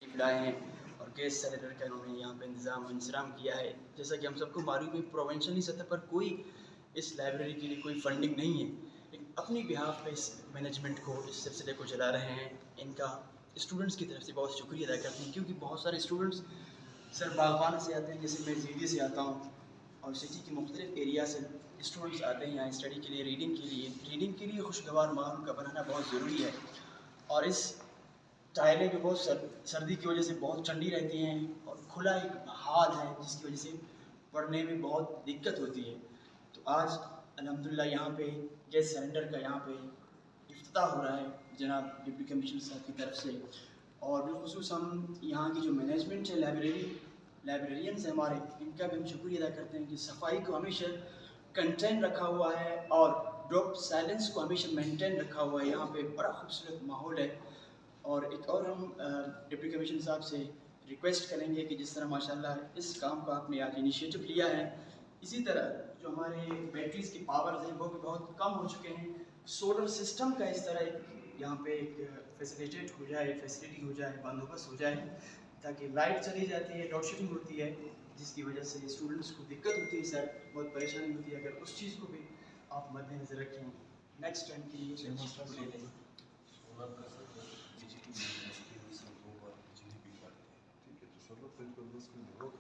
लाए हैं और गैस सिलेंडर का इन्होंने यहाँ पे इंतज़ाम किया है। जैसा कि हम सबको मालूम है, प्रोविंशियली सतह पर कोई इस लाइब्रेरी के लिए कोई फंडिंग नहीं है, लेकिन अपनी बिहाफ पे इस मैनेजमेंट को, इस सिलसिले को चला रहे हैं। इनका स्टूडेंट्स की तरफ से बहुत शुक्रिया अदा करते हैं, क्योंकि बहुत सारे स्टूडेंट्स सर बागवान से आते हैं, जैसे मैं ज़ीडी से आता हूँ, और सिटी के मुख्तलिफ एरिया से स्टूडेंट्स आते हैं यहाँ स्टडी के लिए, रीडिंग के लिए खुशगवार माहौल का बनाना बहुत ज़रूरी है। और इस टाइलें जो बहुत सर्दी की वजह से बहुत ठंडी रहती हैं और खुला एक हाल है, जिसकी वजह से पढ़ने में बहुत दिक्कत होती है। तो आज अल्हम्दुलिल्लाह यहाँ पे गैस सिलेंडर का यहाँ पे इफ्तिताह हो रहा है जनाब डिप्टी कमिश्नर साहब की तरफ से। और बिलखुसूस हम यहाँ की जो मैनेजमेंट है, लाइब्रेरियंस है हमारे, इनका भी हम शुक्रिया अदा करते हैं कि सफाई को हमेशा कंटेन रखा हुआ है और ड्रॉप साइलेंस को हमेशा मेंटेन रखा हुआ है। यहाँ पे बड़ा खूबसूरत माहौल है। और एक और हम डिप्टी कमिश्नर साहब से रिक्वेस्ट करेंगे कि जिस तरह माशाल्लाह इस काम को आपने आज इनिशिएटिव लिया है, इसी तरह जो हमारे बैटरीज के पावर्स हैं वो भी बहुत कम हो चुके हैं, सोलर सिस्टम का इस तरह यहाँ पे एक फैसिलिटी हो जाए, बंदोबस्त हो जाए, ताकि लाइट चली जाती है, लोड शेडिंग होती है, जिसकी वजह से स्टूडेंट्स को दिक्कत होती है सर, बहुत परेशानी होती है। अगर उस चीज़ को भी आप मद्देनजर रखें, नेक्स्ट टाइम के लिए ले लें। सोलर का सर बिजली की वजह से हम लोग बिजली बिल काटते हैं, ठीक है, तो सोलर पे उसमें बहुत